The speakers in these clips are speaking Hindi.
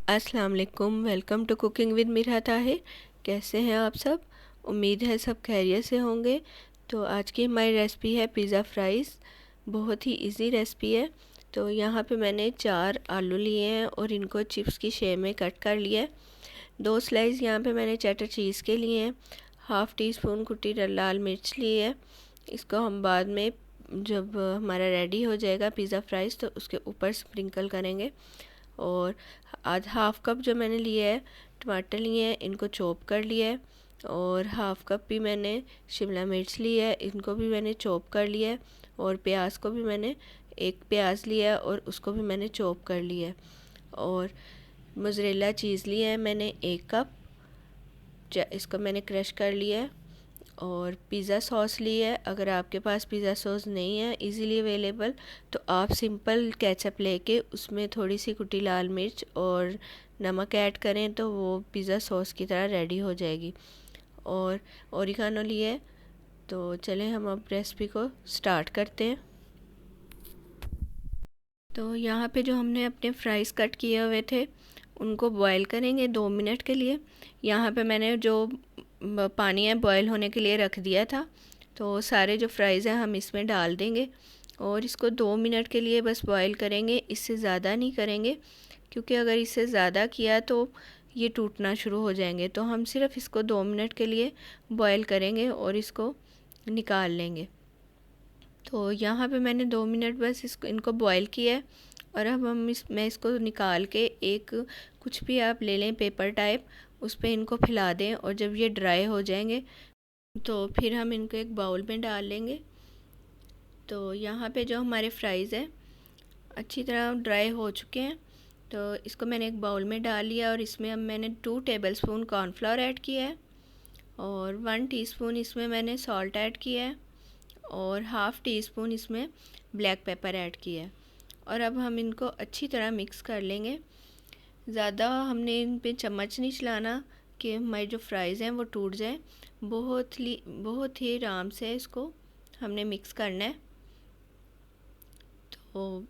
अस्सलाम वालेकुम। Welcome to cooking with Mirah Tahir. कैसे हैं आप सब? उम्मीद है सब खैरियत से होंगे। तो आज की हमारी रेसिपी है पिज़्ज़ा फ्राइज़। बहुत ही इजी रेसिपी है। तो यहाँ पे मैंने 4 आलू लिए हैं और इनको चिप्स की शेप में कट कर लिया है। 2 स्लाइस यहाँ पे मैंने चेडर चीज़ के लिए हैं। हाफ़ टी स्पून कुटी लाल मिर्च ली है। इसको हम बाद में जब हमारा रेडी हो जाएगा पिज़्ज़ा फ्राइज़ तो उसके ऊपर स्प्रिंकल करेंगे। और आधा हाफ़ कप जो मैंने लिया है टमाटर लिए हैं, इनको चॉप कर लिया है। और हाफ़ कप भी मैंने शिमला मिर्च ली है, इनको भी मैंने चॉप कर लिया है। और प्याज को भी मैंने एक प्याज लिया है और उसको भी मैंने चॉप कर लिया है। और मोज़रेला चीज़ लिया है मैंने 1 कप, इसको मैंने क्रश कर लिया है। और पिज़्ज़ा सॉस ली है। अगर आपके पास पिज़्ज़ा सॉस नहीं है इजीली अवेलेबल तो आप सिंपल केचप लेके उसमें थोड़ी सी कुटी लाल मिर्च और नमक ऐड करें तो वो पिज़्ज़ा सॉस की तरह रेडी हो जाएगी। और ओरिगानो लिए है। तो चलें हम अब रेसिपी को स्टार्ट करते हैं। तो यहाँ पे जो हमने अपने फ्राइज़ कट किए हुए थे उनको बॉईल करेंगे 2 मिनट के लिए। यहाँ पे मैंने जो पानी है बॉईल होने के लिए रख दिया था। तो सारे जो फ्राइज़ हैं हम इसमें डाल देंगे और इसको 2 मिनट के लिए बस बॉईल करेंगे, इससे ज़्यादा नहीं करेंगे क्योंकि अगर इससे ज़्यादा किया तो ये टूटना शुरू हो जाएंगे। तो हम सिर्फ इसको 2 मिनट के लिए बॉईल करेंगे और इसको निकाल लेंगे। तो यहाँ पे मैंने 2 मिनट बस इनको बॉईल किया है। और अब मैं इसको निकाल के एक कुछ भी आप ले लें पेपर टाइप, उस पर इनको फैला दें और जब ये ड्राई हो जाएंगे तो फिर हम इनको एक बाउल में डाल लेंगे। तो यहाँ पे जो हमारे फ्राइज़ हैं अच्छी तरह ड्राई हो चुके हैं। तो इसको मैंने एक बाउल में डाल लिया और इसमें अब मैंने 2 टेबलस्पून कॉर्नफ्लोर ऐड किया है और 1 टीस्पून इसमें मैंने सॉल्ट ऐड किया है और हाफ़ टी स्पून इसमें ब्लैक पेपर ऐड किया है। और अब हम इनको अच्छी तरह मिक्स कर लेंगे। ज़्यादा हमने इन पे चम्मच नहीं चलाना कि हमारे जो फ्राइज़ हैं वो टूट जाएं। बहुत ही आराम से इसको हमने मिक्स करना है। तो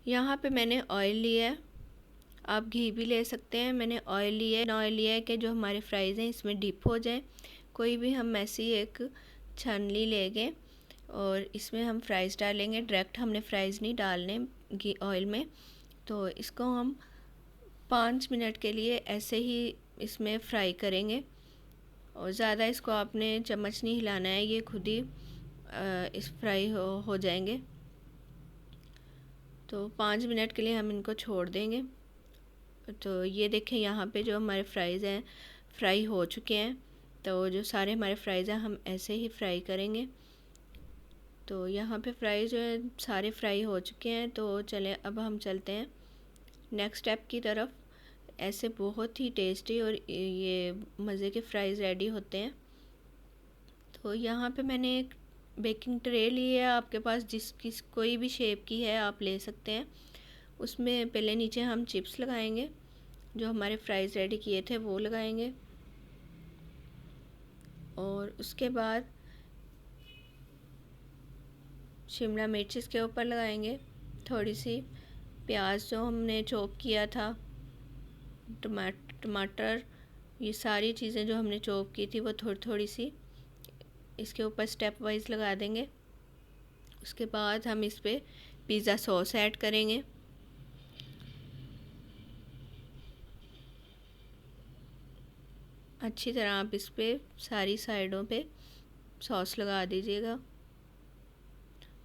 यहाँ पे मैंने ऑयल लिया है, आप घी भी ले सकते हैं। मैंने ऑयल लिया है कि जो हमारे फ्राइज़ हैं इसमें डिप हो जाएं। कोई भी हम ऐसी एक छन्नी लेंगे और इसमें हम फ्राइज़ डालेंगे। डायरेक्ट हमने फ्राइज़ नहीं डालने घी ऑयल में। तो इसको हम 5 मिनट के लिए ऐसे ही इसमें फ्राई करेंगे और ज़्यादा इसको आपने चम्मच नहीं हिलाना है, ये खुद ही इस फ्राई हो जाएंगे। तो 5 मिनट के लिए हम इनको छोड़ देंगे। तो ये देखें यहाँ पे जो हमारे फ्राइज़ हैं फ्राई हो चुके हैं। तो जो सारे हमारे फ्राइज़ हैं हम ऐसे ही फ्राई करेंगे। तो यहाँ पे फ्राई जो है सारे फ्राई हो चुके हैं। तो चलें अब हम चलते हैं नेक्स्ट स्टेप की तरफ। ऐसे बहुत ही टेस्टी और ये मज़े के फ्राइज़ रेडी होते हैं। तो यहाँ पे मैंने एक बेकिंग ट्रे ली है, आपके पास कोई भी शेप की है आप ले सकते हैं। उसमें पहले नीचे हम चिप्स लगाएंगे, जो हमारे फ्राइज़ रेडी किए थे वो लगाएंगे। और उसके बाद शिमला मिर्च इसके ऊपर लगाएंगे, थोड़ी सी प्याज जो हमने चॉप किया था, टमाटर, ये सारी चीज़ें जो हमने चॉप की थी वो थोड़ी थोड़ी सी इसके ऊपर स्टेप वाइज लगा देंगे। उसके बाद हम इस पर पिज़्ज़ा सॉस ऐड करेंगे। अच्छी तरह आप इस पर सारी साइडों पे सॉस लगा दीजिएगा।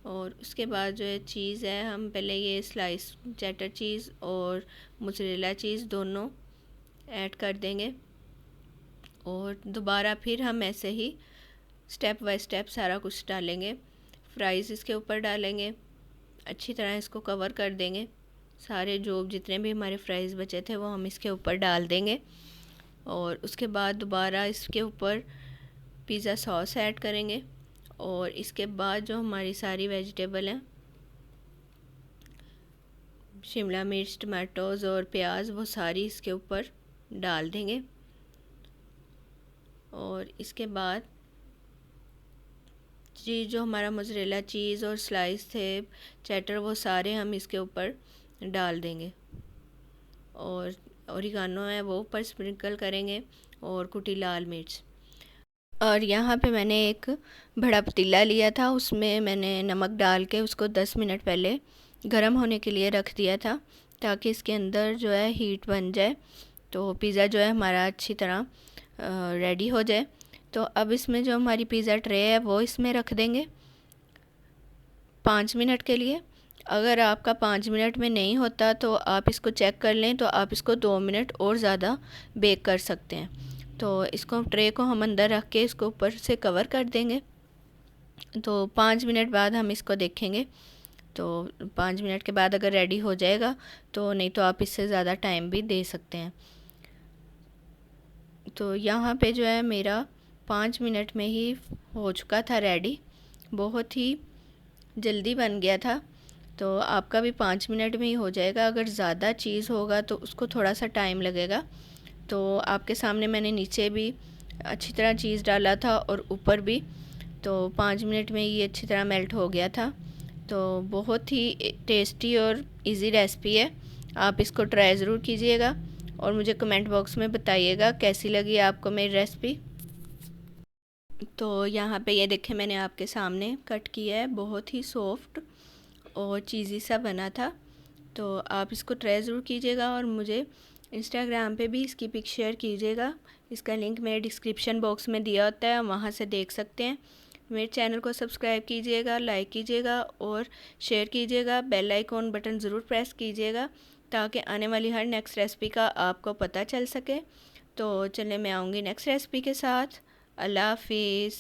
और उसके बाद जो है चीज़ है, हम पहले ये स्लाइस चेडर चीज़ और मोज़रेला चीज़ दोनों ऐड कर देंगे और दोबारा फिर हम ऐसे ही स्टेप बाय स्टेप सारा कुछ डालेंगे। फ्राइज़ इसके ऊपर डालेंगे, अच्छी तरह इसको कवर कर देंगे। सारे जो जितने भी हमारे फ्राइज़ बचे थे वो हम इसके ऊपर डाल देंगे और उसके बाद दोबारा इसके ऊपर पिज़्ज़ा सॉस ऐड करेंगे। और इसके बाद जो हमारी सारी वेजिटेबल हैं, शिमला मिर्च, टमाटोज़ और प्याज, वो सारी इसके ऊपर डाल देंगे। और इसके बाद चीज़ जो हमारा मोज़रेला चीज़ और स्लाइस थे चेडर, वो सारे हम इसके ऊपर डाल देंगे। और ओरिगानो है वो ऊपर स्प्रिंकल करेंगे और कुटी लाल मिर्च। और यहाँ पे मैंने एक बड़ा पतीला लिया था, उसमें मैंने नमक डाल के उसको 10 मिनट पहले गर्म होने के लिए रख दिया था, ताकि इसके अंदर जो है हीट बन जाए, तो पिज़्ज़ा जो है हमारा अच्छी तरह रेडी हो जाए। तो अब इसमें जो हमारी पिज़्ज़ा ट्रे है वो इसमें रख देंगे 5 मिनट के लिए। अगर आपका 5 मिनट में नहीं होता तो आप इसको चेक कर लें, तो आप इसको 2 मिनट और ज़्यादा बेक कर सकते हैं। तो इसको ट्रे को हम अंदर रख के इसको ऊपर से कवर कर देंगे। तो 5 मिनट बाद हम इसको देखेंगे। तो 5 मिनट के बाद अगर रेडी हो जाएगा तो, नहीं तो आप इससे ज़्यादा टाइम भी दे सकते हैं। तो यहाँ पे जो है मेरा 5 मिनट में ही हो चुका था रेडी, बहुत ही जल्दी बन गया था। तो आपका भी 5 मिनट में ही हो जाएगा। अगर ज़्यादा चीज़ होगा तो उसको थोड़ा सा टाइम लगेगा। तो आपके सामने मैंने नीचे भी अच्छी तरह चीज़ डाला था और ऊपर भी, तो 5 मिनट में ये अच्छी तरह मेल्ट हो गया था। तो बहुत ही टेस्टी और इजी रेसिपी है, आप इसको ट्राई ज़रूर कीजिएगा और मुझे कमेंट बॉक्स में बताइएगा कैसी लगी आपको मेरी रेसिपी। तो यहाँ पे ये देखें मैंने आपके सामने कट किया है, बहुत ही सॉफ्ट और चीज़ी सा बना था। तो आप इसको ट्राई ज़रूर कीजिएगा और मुझे इंस्टाग्राम पे भी इसकी पिक शेयर कीजिएगा। इसका लिंक मेरे डिस्क्रिप्शन बॉक्स में दिया होता है, वहाँ से देख सकते हैं। मेरे चैनल को सब्सक्राइब कीजिएगा, लाइक कीजिएगा और शेयर कीजिएगा। बेल आइकॉन बटन ज़रूर प्रेस कीजिएगा ताकि आने वाली हर नेक्स्ट रेसिपी का आपको पता चल सके। तो चलिए मैं आऊँगी नेक्स्ट रेसिपी के साथ। अल्लाह हाफिज़।